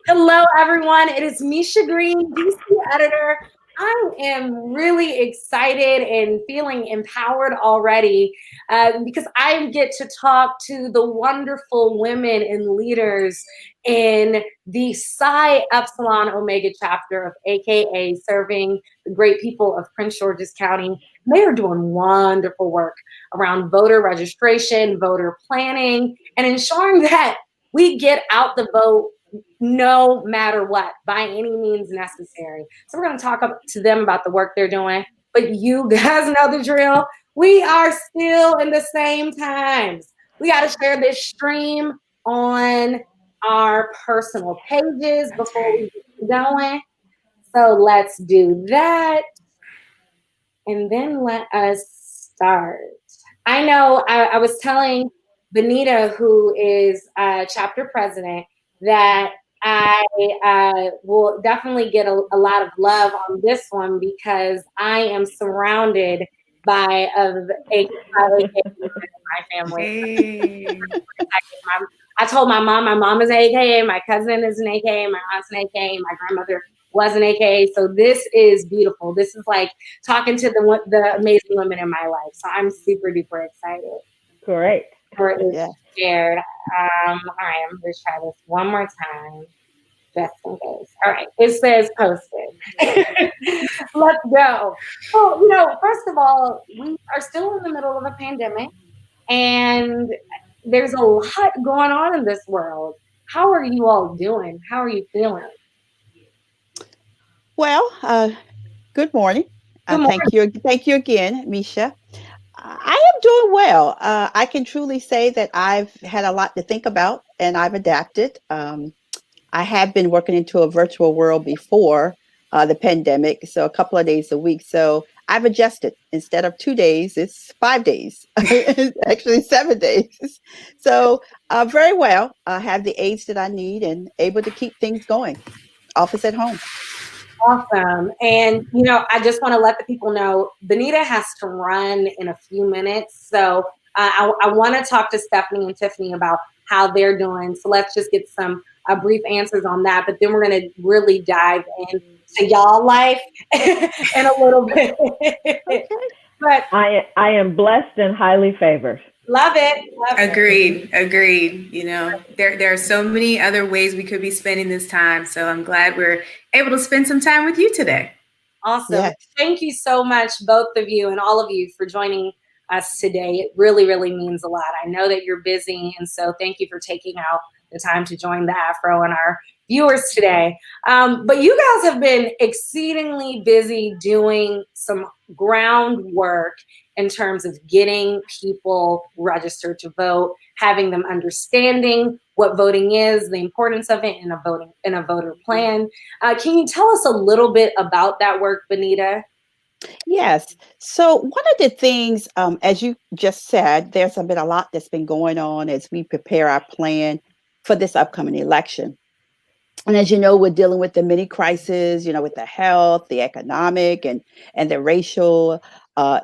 Hello, everyone. It is Misha Green, DC editor. I am really excited and feeling empowered already because I get to talk to the wonderful women and leaders in the Psi Epsilon Omega Chapter of AKA serving the great people of Prince George's County. They are doing wonderful work around voter registration, voter planning, and ensuring that we get out the vote no matter what, by any means necessary. So we're going to talk to them about the work they're doing. But you guys know the drill. We are still in the same times. We got to share this stream on our personal pages before we get going. So let's do that. And then let us start. I know I was telling Benita, who is chapter president, that I will definitely get a lot of love on this one because I am surrounded by my family. Hey. I told my mom is an AKA, my cousin is an AKA, my aunt's an AKA, my grandmother was an AKA. So this is beautiful. This is like talking to the amazing women in my life. So I'm super duper excited. Great. It's shared. All right, I'm gonna try this one more time, just in case. All right, it says posted. Let's go. Well, first of all, we are still in the middle of a pandemic, and there's a lot going on in this world. How are you all doing? How are you feeling? Well, good morning. Good morning. Thank you again, Misha. I am doing well. I can truly say that I've had a lot to think about and I've adapted. I have been working into a virtual world before the pandemic, so a couple of days a week. So I've adjusted. Instead of 2 days, it's 5 days, actually 7 days. So very well. I have the aids that I need and able to keep things going. Office at home. Awesome. And, I just want to let the people know Benita has to run in a few minutes. So I want to talk to Stephanie and Tiffany about how they're doing. So let's just get some brief answers on that. But then we're going to really dive into y'all life in a little bit. Okay. But I am blessed and highly favored. Love it. Agreed. There are so many other ways we could be spending this time. So I'm glad we're able to spend some time with you today. Awesome. Yes. Thank you so much, both of you and all of you, for joining us today. It really, really means a lot. I know that you're busy, and so thank you for taking out the time to join the Afro and our viewers today. But you guys have been exceedingly busy doing some groundwork in terms of getting people registered to vote, having them understanding what voting is, the importance of it in a voter plan. Can you tell us a little bit about that work, Benita? Yes. So one of the things, as you just said, there's been a lot that's been going on as we prepare our plan for this upcoming election. And as you know, we're dealing with the many crises, with the health, the economic, and the racial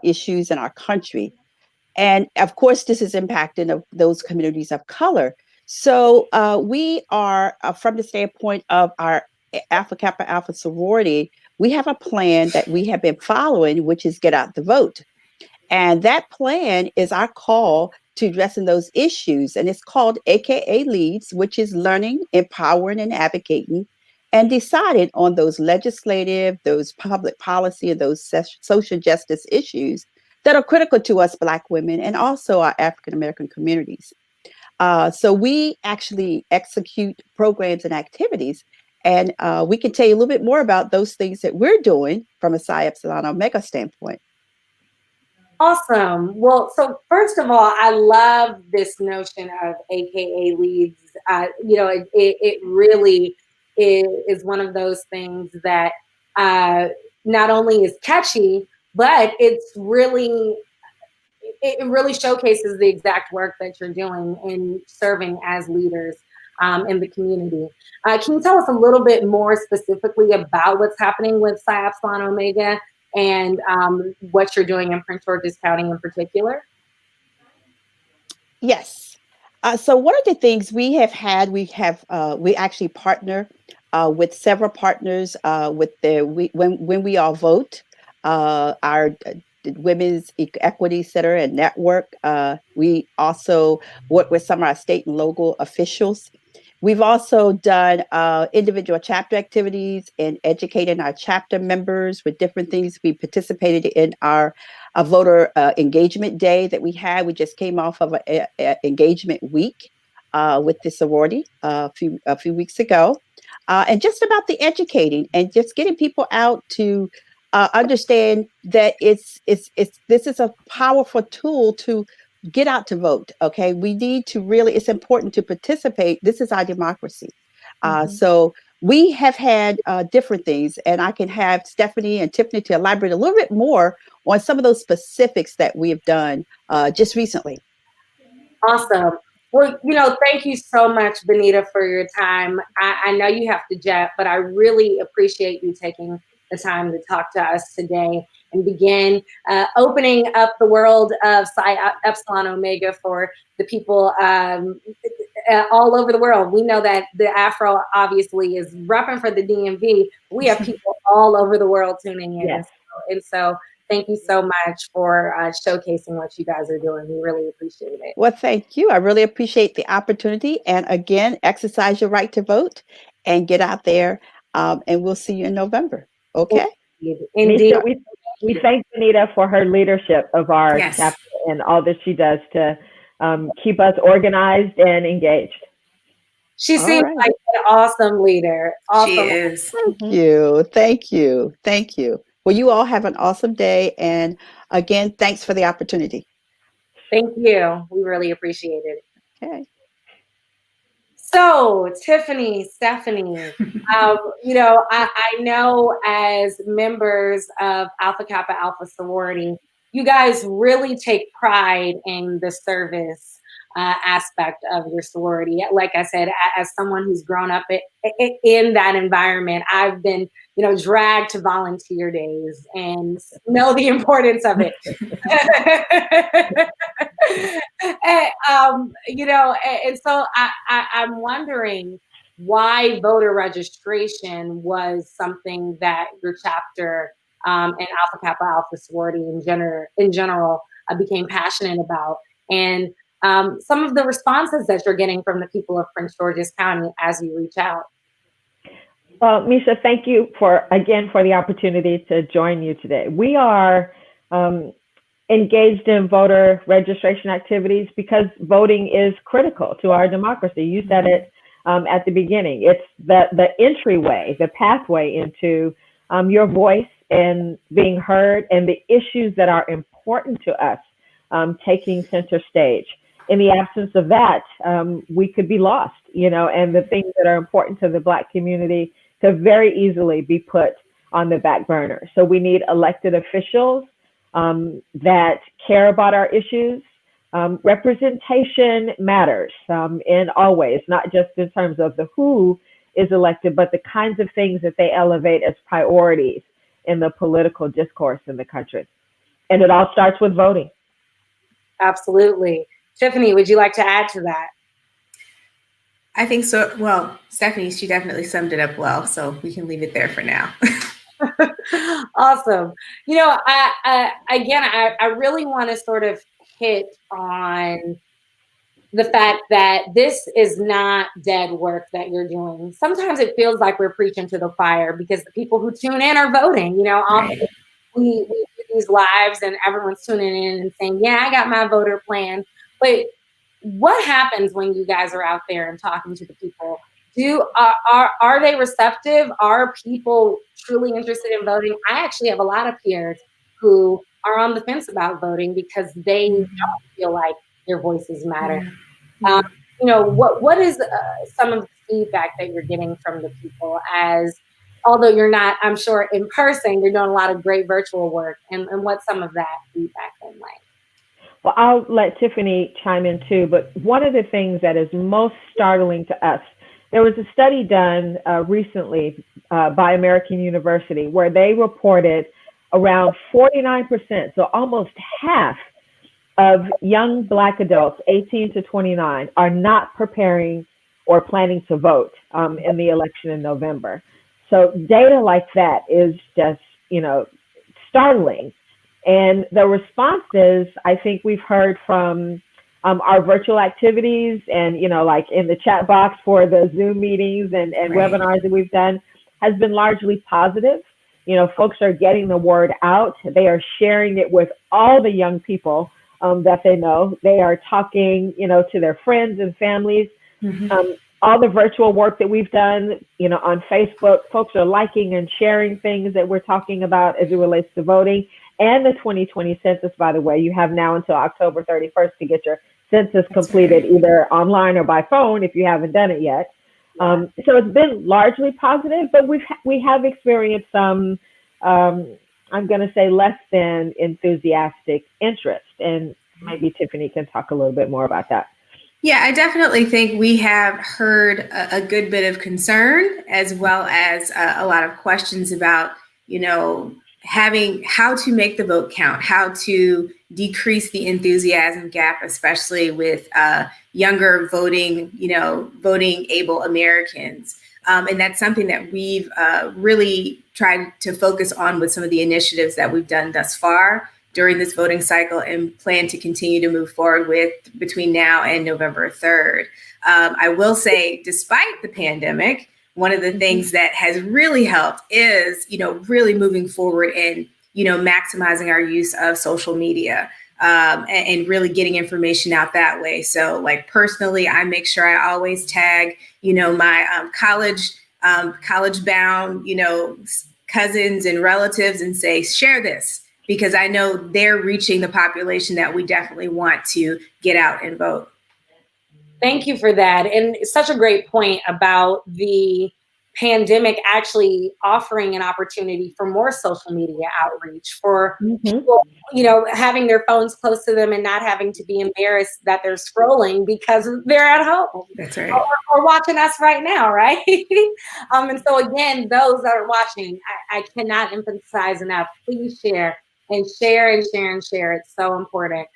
issues in our country. And of course, this is impacting those communities of color. So we are, from the standpoint of our Alpha Kappa Alpha Sorority, we have a plan that we have been following, which is get out the vote. And that plan is our call to addressing those issues. And it's called AKA Leads, which is learning, empowering, and advocating, and deciding on those legislative, those public policy, and those social justice issues that are critical to us Black women and also our African American communities. So we actually execute programs and activities, and we can tell you a little bit more about those things that we're doing from a Psi Epsilon Omega standpoint. Awesome. Well, so first of all, I love this notion of AKA Leads. It really is one of those things that not only is catchy, but it really showcases the exact work that you're doing in serving as leaders in the community. Can you tell us a little bit more specifically about what's happening with Psi Epsilon Omega and what you're doing in Prince George's County in particular? Yes. So one of the things we actually partner with several partners when we all vote. Our Women's Equity Center and Network. We also work with some of our state and local officials. We've also done individual chapter activities and educating our chapter members with different things. We participated in our voter engagement day that we had. We just came off of a engagement week with the sorority a few weeks ago, and just about the educating and just getting people out to understand that this is a powerful tool to get out to vote. Okay, we need to really. It's important to participate. This is our democracy. So we have had different things, and I can have Stephanie and Tiffany to elaborate a little bit more on some of those specifics that we have done just recently. Awesome. Well, thank you so much, Benita, for your time. I know you have to jet, but I really appreciate you taking the time to talk to us today and begin opening up the world of Psi Epsilon Omega for the people all over the world. We know that the Afro obviously is repping for the DMV. We have people all over the world tuning in. Yes. And so thank you so much for showcasing what you guys are doing. We really appreciate it. Well, thank you. I really appreciate the opportunity. And again, exercise your right to vote and get out there. And we'll see you in November. Okay? Indeed. Misha, we thank Benita for her leadership of our Yes. chapter and all that she does to keep us organized and engaged. She All seems right. like an awesome leader. Awesome. She is. Thank you. Thank you. Thank you. Well, you all have an awesome day. And again, thanks for the opportunity. Thank you. We really appreciate it. Okay. So, Tiffany, Stephanie, I know as members of Alpha Kappa Alpha Sorority, you guys really take pride in the service aspect of your sorority. Like I said, as someone who's grown up in that environment, I've been, dragged to volunteer days and know the importance of it. And so I'm wondering why voter registration was something that your chapter and Alpha Kappa Alpha Sorority in general became passionate about, and some of the responses that you're getting from the people of Prince George's County as you reach out. Well, Misha, thank you for the opportunity to join you today. We are engaged in voter registration activities because voting is critical to our democracy. You said it at the beginning. It's the entryway, the pathway into your voice and being heard, and the issues that are important to us taking center stage. In the absence of that, we could be lost, and the things that are important to the Black community could very easily be put on the back burner. So we need elected officials that care about our issues. Representation matters in all ways, not just in terms of the who is elected, but the kinds of things that they elevate as priorities in the political discourse in the country. And it all starts with voting. Absolutely. Tiffany, would you like to add to that? I think so. Well, Stephanie, she definitely summed it up well, so we can leave it there for now. Awesome. I really want to sort of hit on the fact that this is not dead work that you're doing. Sometimes it feels like we're preaching to the choir because the people who tune in are voting. Often we do these lives and everyone's tuning in and saying, yeah, I got my voter plan. But what happens when you guys are out there and talking to the people? Are they receptive? Are people truly interested in voting? I actually have a lot of peers who are on the fence about voting because they don't feel like their voices matter. What is some of the feedback that you're getting from the people, as although you're not, I'm sure, in person, you're doing a lot of great virtual work, and what's some of that feedback been like? Well, I'll let Tiffany chime in too, but one of the things that is most startling to us, there was a study done recently by American University where they reported around 49%, so almost half of young Black adults 18 to 29 are not preparing or planning to vote in the election in November. So data like that is just, startling. And the responses, I think we've heard from our virtual activities and, like in the chat box for the Zoom meetings and Right. webinars that we've done, has been largely positive. Folks are getting the word out. They are sharing it with all the young people that they know. They are talking, to their friends and families. Mm-hmm. All the virtual work that we've done, on Facebook, folks are liking and sharing things that we're talking about as it relates to voting. And the 2020 census, by the way, you have now until October 31st to get your census completed, right. either online or by phone if you haven't done it yet. So it's been largely positive, but we have experienced some, I'm going to say, less than enthusiastic interest. And maybe Tiffany can talk a little bit more about that. Yeah, I definitely think we have heard a good bit of concern, as well as a lot of questions about, having how to make the vote count, how to decrease the enthusiasm gap, especially with younger voting able Americans. And that's something that we've really tried to focus on with some of the initiatives that we've done thus far during this voting cycle, and plan to continue to move forward with between now and November 3rd. I will say, despite the pandemic, one of the things that has really helped is, really moving forward and, maximizing our use of social media and really getting information out that way. So like personally, I make sure I always tag, my college bound, cousins and relatives and say, share this, because I know they're reaching the population that we definitely want to get out and vote. Thank you for that. And it's such a great point about the pandemic actually offering an opportunity for more social media outreach, for people, having their phones close to them and not having to be embarrassed that they're scrolling because they're at home. That's right. Or watching us right now, right? And so again, those that are watching, I cannot emphasize enough, please share and share and share and share. It's so important.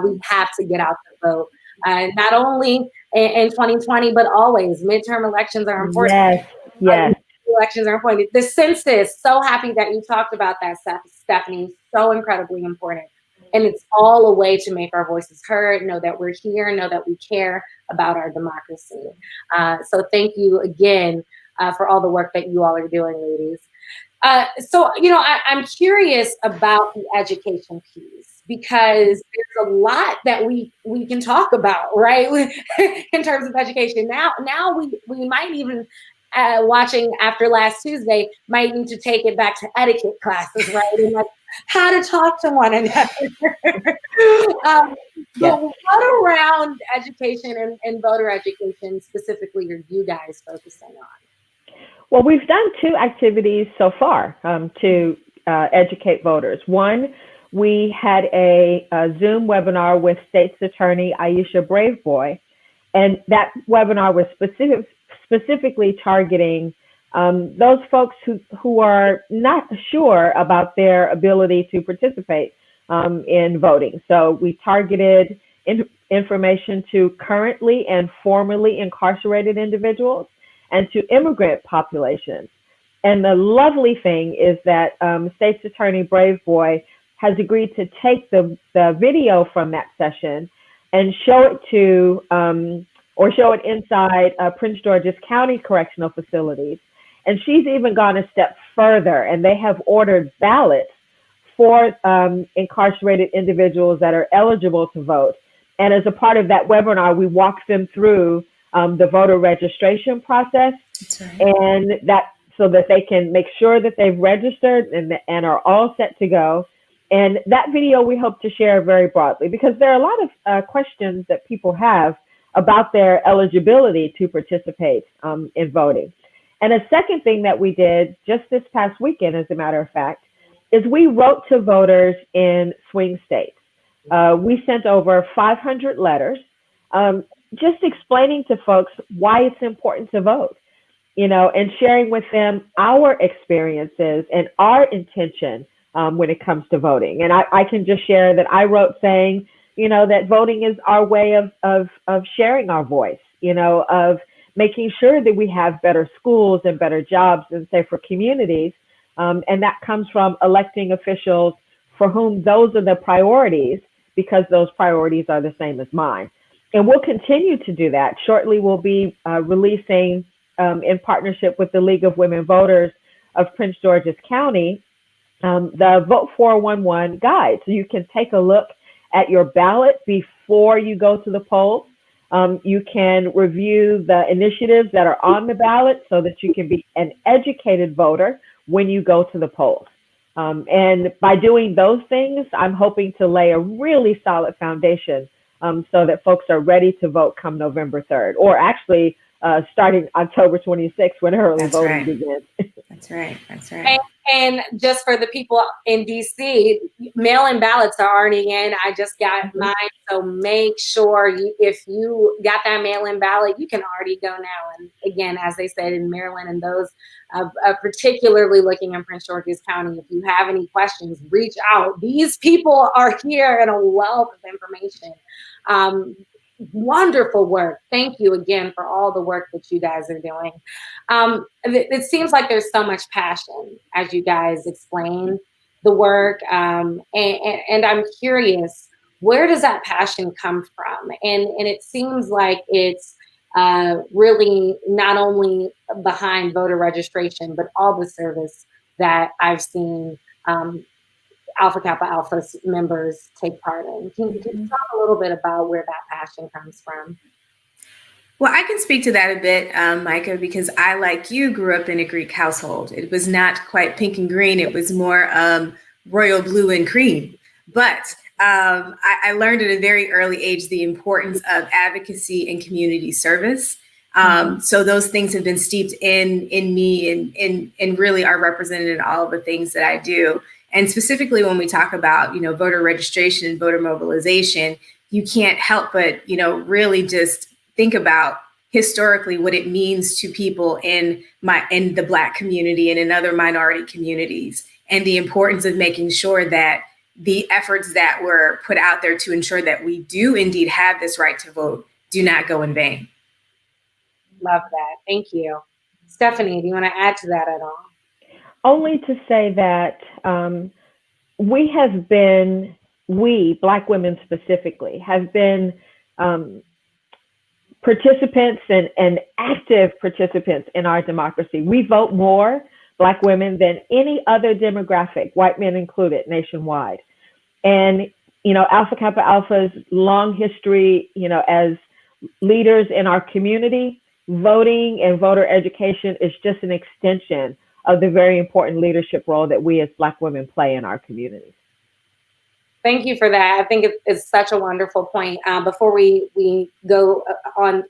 We have to get out to vote. Not only in 2020, but always. Midterm elections are important. Yes. Elections are important. The census, so happy that you talked about that, Stephanie. So incredibly important. And it's all a way to make our voices heard, know that we're here, know that we care about our democracy. So thank you again for all the work that you all are doing, ladies. So, I'm curious about the education piece, because there's a lot that we can talk about, right? In terms of education. Now we might even, watching after last Tuesday, might need to take it back to etiquette classes, right? And like how to talk to one another. But what around education and voter education specifically are you guys focusing on? Well, we've done two activities so far to educate voters. One, we had a Zoom webinar with State's Attorney Aisha Braveboy, and that webinar was specifically targeting those folks who are not sure about their ability to participate in voting. So we targeted information to currently and formerly incarcerated individuals and to immigrant populations. And the lovely thing is that State's Attorney Braveboy has agreed to take the video from that session and show it to, or show it inside Prince George's County Correctional Facilities. And she's even gone a step further, and they have ordered ballots for incarcerated individuals that are eligible to vote. And as a part of that webinar, we walked them through the voter registration process, and that so that they can make sure that they've registered and are all set to go. And that video we hope to share very broadly, because there are a lot of questions that people have about their eligibility to participate in voting. And a second thing that we did just this past weekend, as a matter of fact, is we wrote to voters in swing states. We sent over 500 letters, just explaining to folks why it's important to vote, and sharing with them our experiences and our intention when it comes to voting. And I can just share that I wrote saying, that voting is our way of sharing our voice, of making sure that we have better schools and better jobs and safer communities. And that comes from electing officials for whom those are the priorities, because those priorities are the same as mine. And we'll continue to do that. Shortly, we'll be releasing, in partnership with the League of Women Voters of Prince George's County, the Vote 411 guide. So you can take a look at your ballot before you go to the polls. You can review the initiatives that are on the ballot so that you can be an educated voter when you go to the polls. And by doing those things, I'm hoping to lay a really solid foundation so that folks are ready to vote come November 3rd, or actually starting October 26th when early voting begins. That's right. That's right. And just for the people in DC, mail-in ballots are already in. I just got mine. So make sure if you got that mail-in ballot, you can already go now. And again, as they said in Maryland and those particularly looking in Prince George's County, if you have any questions, reach out. These people are here and a wealth of information. Wonderful work. Thank you again for all the work that you guys are doing. It seems like there's so much passion as you guys explain the work. And I'm curious, where does that passion come from? And it seems like it's really not only behind voter registration, but all the service that I've seen Alpha Kappa Alpha members take part in. Can you talk a little bit about where that passion comes from? Well, I can speak to that a bit, Micah, because I, like you, grew up in a Greek household. It was not quite pink and green. It was more royal blue and cream. But I learned at a very early age the importance of advocacy and community service. So those things have been steeped in me and really are represented in all of the things that I do. And specifically when we talk about, voter registration and voter mobilization, you can't help but, really just think about historically what it means to people in the Black community and in other minority communities, and the importance of making sure that the efforts that were put out there to ensure that we do indeed have this right to vote do not go in vain. Love that. Thank you. Stephanie, do you want to add to that at all? Only to say that we, Black women specifically, have been participants and active participants in our democracy. We vote more, Black women, than any other demographic, white men included, nationwide. And, Alpha Kappa Alpha's long history, as leaders in our community, voting and voter education is just an extension of the very important leadership role that we as Black women play in our communities. Thank you for that. I think it's such a wonderful point. Before we go on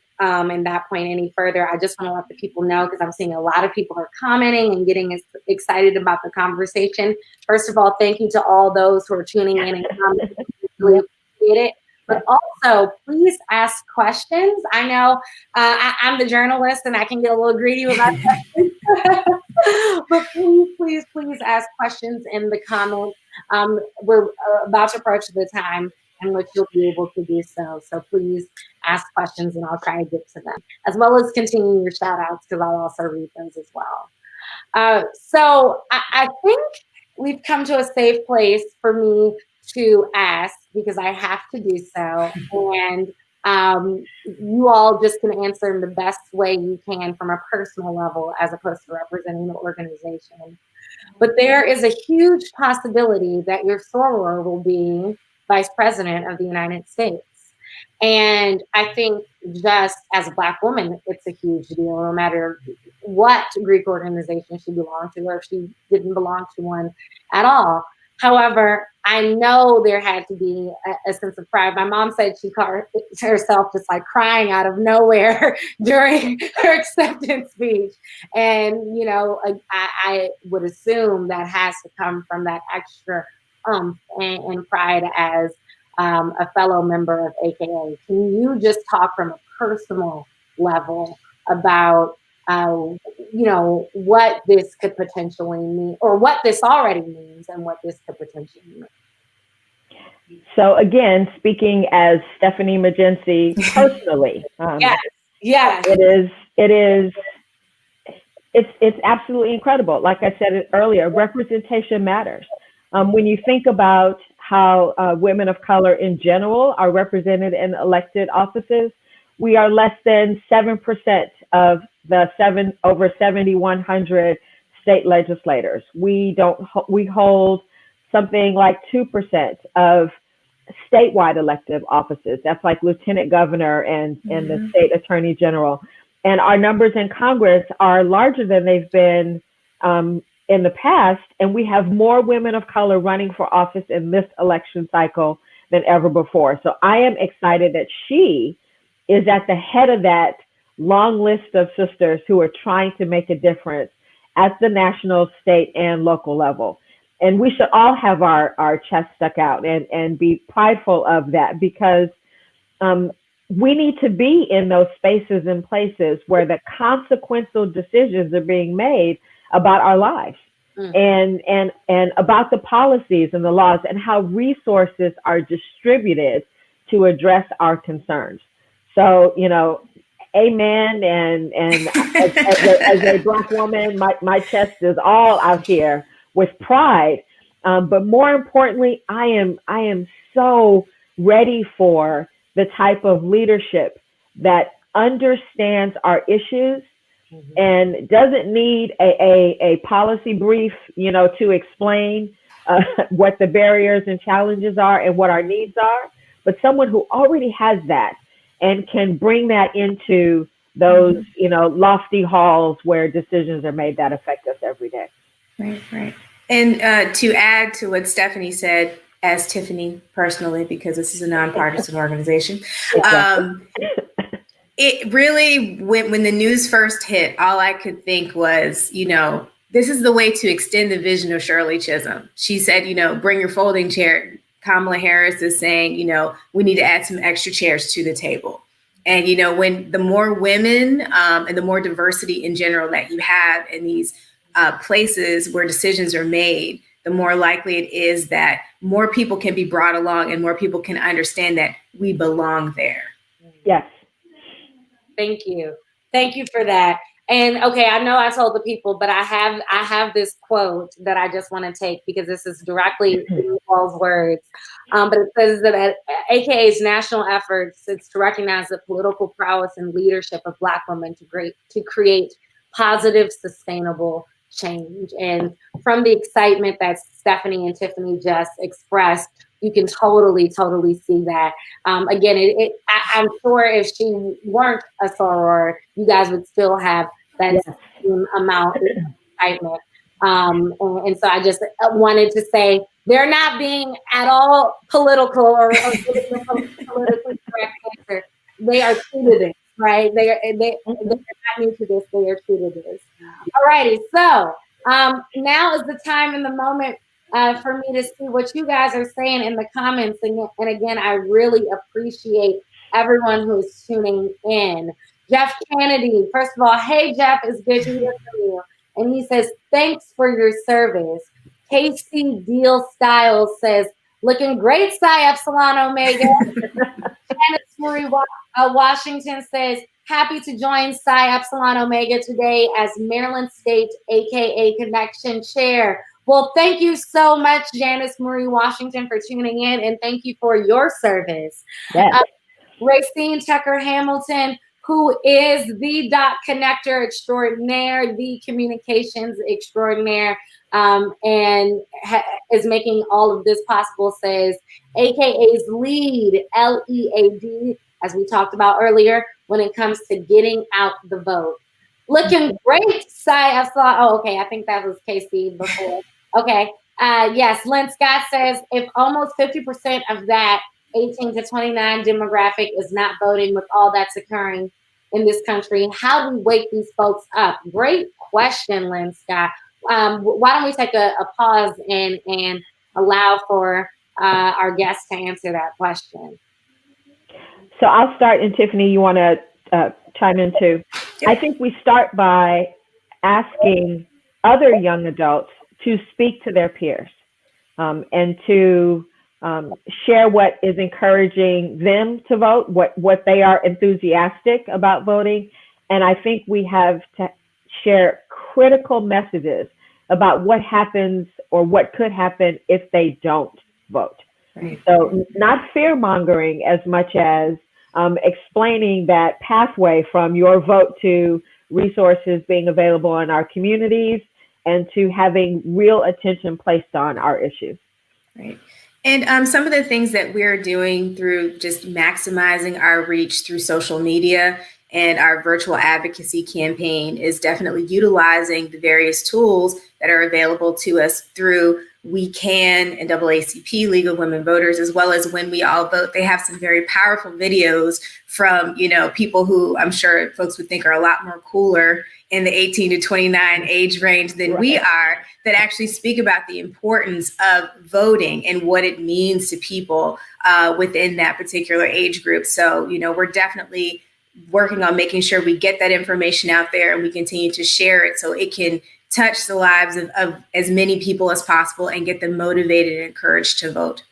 in that point any further, I just want to let the people know, because I'm seeing a lot of people are commenting and getting excited about the conversation. First of all, thank you to all those who are tuning in and commenting. Really appreciate it. But also, please ask questions. I know I'm the journalist and I can get a little greedy with my questions. But please ask questions in the comments. We're about to approach the time in which you'll be able to do so. So please ask questions and I'll try to get to them, as well as continue your shout outs, because I'll also read those as well. So I think we've come to a safe place for me to ask, because I have to do so. And you all just can answer in the best way you can from a personal level, as opposed to representing the organization. But there is a huge possibility that your soror will be Vice President of the United States. And I think just as a Black woman, it's a huge deal, no matter what Greek organization she belonged to, or if she didn't belong to one at all. However, I know there had to be a sense of pride. My mom said she caught herself just like crying out of nowhere during her acceptance speech. And, I would assume that has to come from that extra and pride as a fellow member of AKA. Can you just talk from a personal level about what this could potentially mean, or what this already means, and what this could potentially mean? So again, speaking as Stephanie Magency personally, yes. It's absolutely incredible. Like I said earlier, representation matters. When you think about how women of color in general are represented in elected offices, we are less than 7% of the over 7,100 state legislators. We hold something like 2% of statewide elective offices. That's like lieutenant governor and the state attorney general. And our numbers in Congress are larger than they've been in the past. And we have more women of color running for office in this election cycle than ever before. So I am excited that she is at the head of that long list of sisters who are trying to make a difference at the national, state, and local level. And we should all have our chest stuck out and be prideful of that, because we need to be in those spaces and places where the consequential decisions are being made about our lives and about the policies and the laws and how resources are distributed to address our concerns. So, amen. And as a Black woman, my chest is all out here with pride. But more importantly, I am so ready for the type of leadership that understands our issues and doesn't need a policy brief, to explain what the barriers and challenges are and what our needs are, but someone who already has that and can bring that into those, lofty halls where decisions are made that affect us every day. Right. And to add to what Stephanie said, as Tiffany personally, because this is a nonpartisan organization, it really, when the news first hit, all I could think was, this is the way to extend the vision of Shirley Chisholm. She said, bring your folding chair. Kamala Harris is saying, we need to add some extra chairs to the table. And, when the more women and the more diversity in general that you have in these places where decisions are made, the more likely it is that more people can be brought along and more people can understand that we belong there. Yes. Thank you. Thank you for that. And okay, I know I told the people, but I have this quote that I just want to take because this is directly in Paul's words. But it says that AKA's national efforts, it's to recognize the political prowess and leadership of Black women to create positive, sustainable change. And from the excitement that Stephanie and Tiffany just expressed, you can totally see that. Again, I'm sure if she weren't a soror, you guys would still have that same amount of excitement. And so I just wanted to say they're not being at all political or politically correct. They are true to this, right? They're not new to this. They are true to this. All righty. So now is the time and the moment for me to see what you guys are saying in the comments. And again, I really appreciate everyone who's tuning in. Jeff Kennedy, first of all, hey, Jeff, it's good to hear from you. And he says, thanks for your service. Casey Deal Styles says, looking great, Psi Epsilon Omega. Janice Marie Washington says, happy to join Psi Epsilon Omega today as Maryland State AKA Connection Chair. Well, thank you so much, Janice Marie Washington, for tuning in, and thank you for your service. Yes. Racine Tucker Hamilton, who is the dot connector extraordinaire, the communications extraordinaire, and is making all of this possible, says AKA's lead, LEAD, as we talked about earlier, when it comes to getting out the vote. Looking great, Psi Epsilon. Oh, okay, I think that was Casey before. Okay, yes, Lynn Scott says, if almost 50% of that 18 to 29 demographic is not voting with all that's occurring in this country, how do we wake these folks up? Great question, Lynn Scott. Why don't we take a pause and allow for our guests to answer that question? So I'll start, and Tiffany, you want to chime in too. Yeah. I think we start by asking other young adults to speak to their peers and to share what is encouraging them to vote, what they are enthusiastic about voting. And I think we have to share critical messages about what happens or what could happen if they don't vote. Right. So not fear mongering as much as explaining that pathway from your vote to resources being available in our communities and to having real attention placed on our issues. Right. And some of the things that we're doing through just maximizing our reach through social media and our virtual advocacy campaign is definitely utilizing the various tools that are available to us through We Can and AACP, League of Women Voters, as well as When We All Vote. They have some very powerful videos from, people who I'm sure folks would think are a lot more cooler in the 18 to 29 age range than we are, that actually speak about the importance of voting and what it means to people within that particular age group. So, we're definitely working on making sure we get that information out there and we continue to share it so it can touch the lives of as many people as possible and get them motivated and encouraged to vote.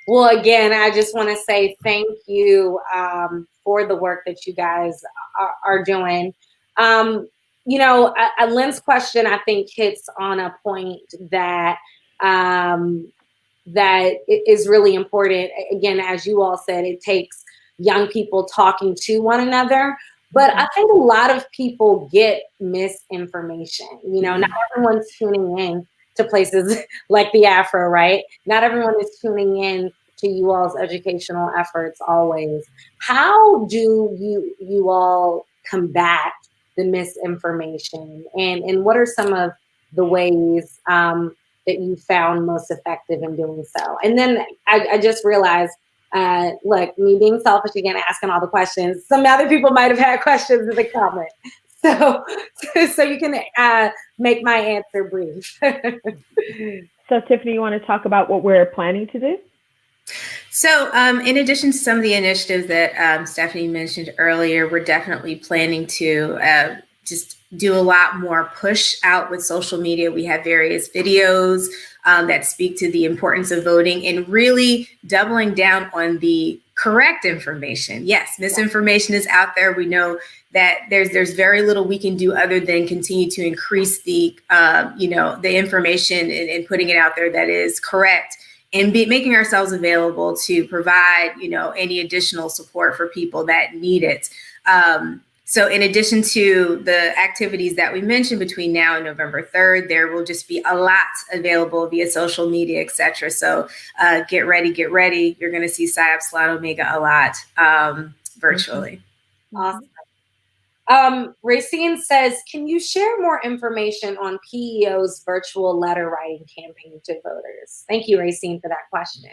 Well, again, I just want to say thank you for the work that you guys are doing. Lynn's question, I think, hits on a point that that is really important. Again, as you all said, it takes young people talking to one another. But I think a lot of people get misinformation. Not everyone's tuning in to places like the Afro, right? Not everyone is tuning in to you all's educational efforts always. How do you all combat the misinformation? And what are some of the ways that you found most effective in doing so? And then I just realized, look, me being selfish again, asking all the questions. Some other people might have had questions in the comment. So you can make my answer brief. So Tiffany, you want to talk about what we're planning to do? So in addition to some of the initiatives that Stephanie mentioned earlier, we're definitely planning to just do a lot more push out with social media. We have various videos that speak to the importance of voting and really doubling down on the correct information. Yes, misinformation is out there. We know that there's very little we can do other than continue to increase the the information and putting it out there that is correct, and making ourselves available to provide any additional support for people that need it. So in addition to the activities that we mentioned between now and November 3rd, there will just be a lot available via social media, et cetera. So get ready. You're going to see Psi Epsilon Omega a lot virtually. Awesome. Racine says, can you share more information on PEO's virtual letter writing campaign to voters? Thank you, Racine, for that question.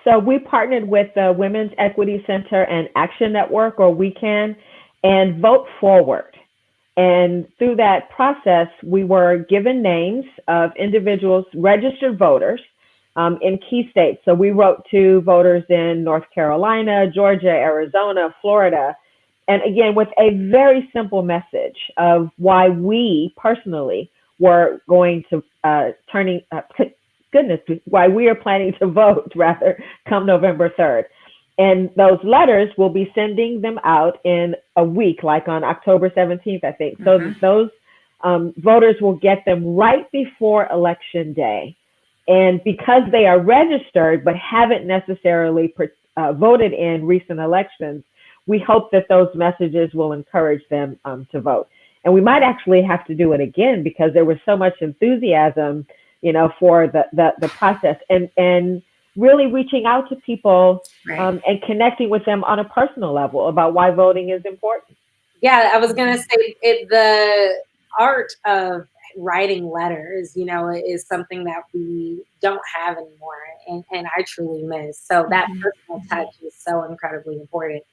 So we partnered with the Women's Equity Center and Action Network, or We Can, and Vote Forward. And through that process, we were given names of individuals, registered voters in key states. So we wrote to voters in North Carolina, Georgia, Arizona, Florida, and again, with a very simple message of why we personally were going to why we are planning to vote rather come November 3rd. And those letters, we'll be sending them out in a week, like on October 17th, I think. So those voters will get them right before Election Day. And because they are registered but haven't necessarily voted in recent elections, we hope that those messages will encourage them to vote. And we might actually have to do it again because there was so much enthusiasm, for the process and really reaching out to people and connecting with them on a personal level about why voting is important. Yeah, I was going to say the art of writing letters, is something that we don't have anymore and I truly miss. So that personal touch is so incredibly important.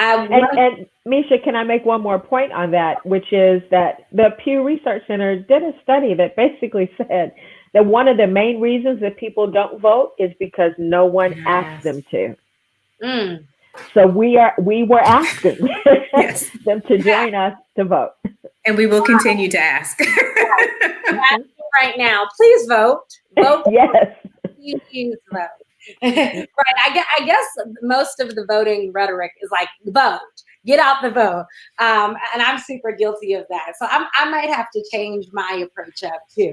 And Misha, can I make one more point on that, which is that the Pew Research Center did a study that basically said that one of the main reasons that people don't vote is because no one asked them to. So we were asking them to join us to vote. And we will continue to ask. Right now, please vote. Vote. Yes. Please vote. Right. I guess most of the voting rhetoric is like, vote, get out the vote. And I'm super guilty of that. So I might have to change my approach up too.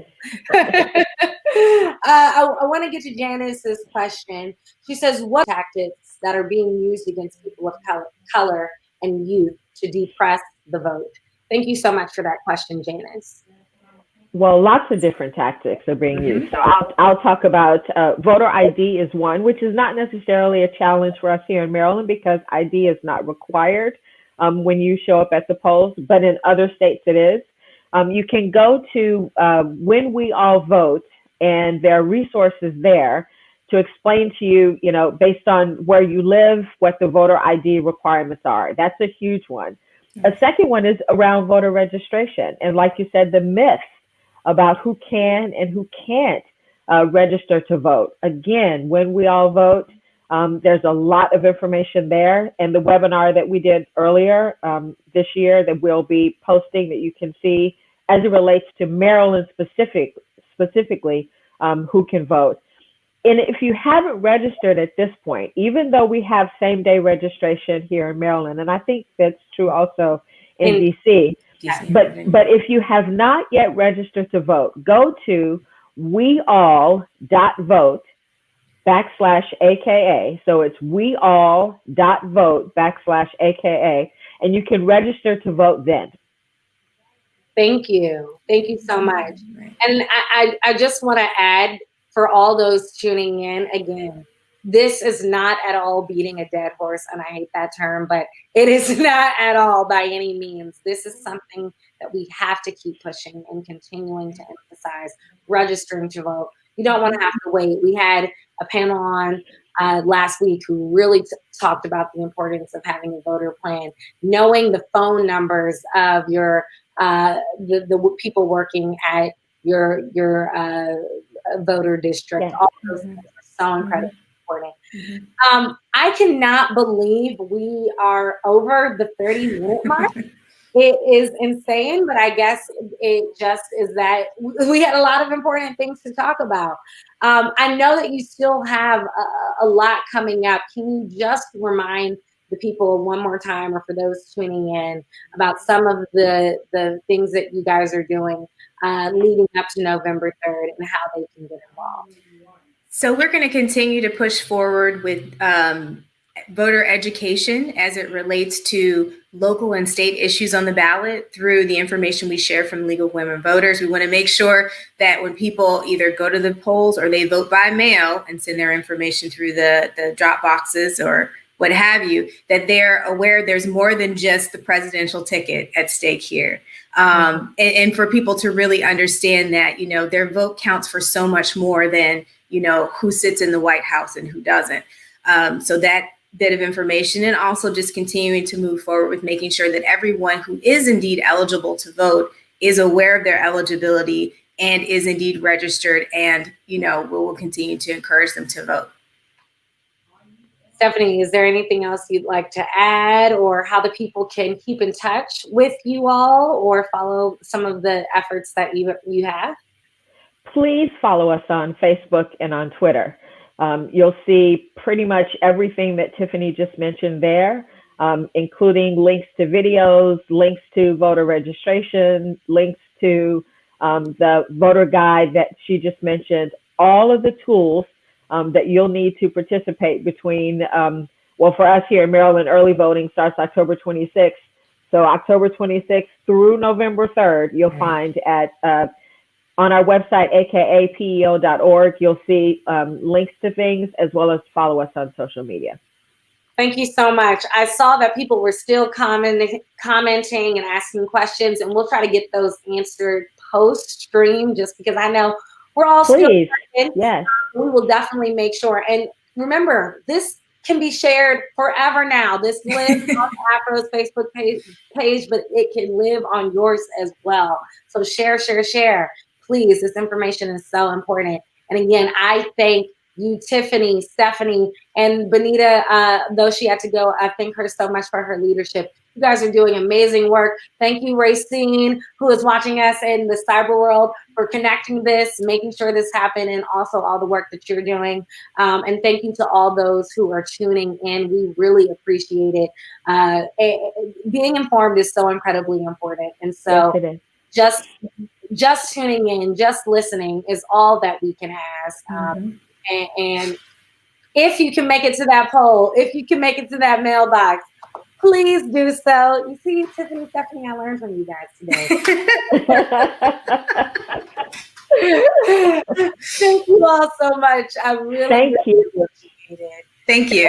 I want to get to Janice's question. She says, what tactics that are being used against people of color and youth to depress the vote? Thank you so much for that question, Janice. Well, lots of different tactics are being used. So I'll talk about voter ID is one, which is not necessarily a challenge for us here in Maryland because ID is not required when you show up at the polls, but in other states it is. You can go to When We All Vote, and there are resources there to explain to you, you know, based on where you live, what the voter ID requirements are. That's a huge one. A second one is around voter registration. And like you said, the myths about who can and who can't register to vote. Again, When We All Vote, there's a lot of information there. And the webinar that we did earlier this year that we'll be posting that you can see as it relates to Maryland specifically, who can vote. And if you haven't registered at this point, even though we have same-day registration here in Maryland, and I think that's true also in DC, but if you have not yet registered to vote, go to weall.vote/AKA. So it's weall.vote/AKA, and you can register to vote then. Thank you. Thank you so much. And I just want to add, for all those tuning in, again, this is not at all beating a dead horse, and I hate that term, but it is not at all by any means. This is something that we have to keep pushing and continuing to emphasize, registering to vote. You don't want to have to wait. We had a panel on last week who really talked about the importance of having a voter plan, knowing the phone numbers of your the people working at your voter district. Yeah. All those things are so incredibly important. I cannot believe we are over the 30-minute mark. It is insane, but I guess it just is that we had a lot of important things to talk about. I know that you still have a lot coming up. Can you just remind the people one more time, or for those tuning in, about some of the things that you guys are doing leading up to November 3rd and how they can get involved? So we're going to continue to push forward with voter education as it relates to local and state issues on the ballot through the information we share from League of Women Voters. We want to make sure that when people either go to the polls or they vote by mail and send their information through the drop boxes or what have you, that they're aware there's more than just the presidential ticket at stake here. And for people to really understand that, you know, their vote counts for so much more than, you know, who sits in the White House and who doesn't. So that bit of information, and also just continuing to move forward with making sure that everyone who is indeed eligible to vote is aware of their eligibility and is indeed registered, and, you know, we will continue to encourage them to vote. Stephanie, is there anything else you'd like to add, or how the people can keep in touch with you all or follow some of the efforts that you have? Please follow us on Facebook and on Twitter. You'll see pretty much everything that Tiffany just mentioned there, including links to videos, links to voter registration, links to the voter guide that she just mentioned, all of the tools that you'll need to participate between, well, for us here in Maryland, early voting starts October 26th. So October 26th through November 3rd, you'll find at on our website, akapeo.org, you'll see links to things, as well as follow us on social media. Thank you so much. I saw that people were still commenting and asking questions, and we'll try to get those answered post-stream, just because I know we're all still working. Yes. We will definitely make sure. And remember, this can be shared forever now. This lives on Afro's Facebook page, but it can live on yours as well. So share. Please, this information is so important. And again, I thank you, Tiffany, Stephanie, and Benita, though she had to go, I thank her so much for her leadership. You guys are doing amazing work. Thank you, Racine, who is watching us in the cyber world, for connecting this, making sure this happened, and also all the work that you're doing. And thank you to all those who are tuning in. We really appreciate it. Being informed is so incredibly important. And so Yes, it is. just tuning in, just listening is all that we can ask. And if you can make it to that poll, if you can make it to that mailbox, please do so. You see, Tiffany, Stephanie, I learned from you guys today. Thank you all so much. I really, Thank you. appreciate it. Thank you.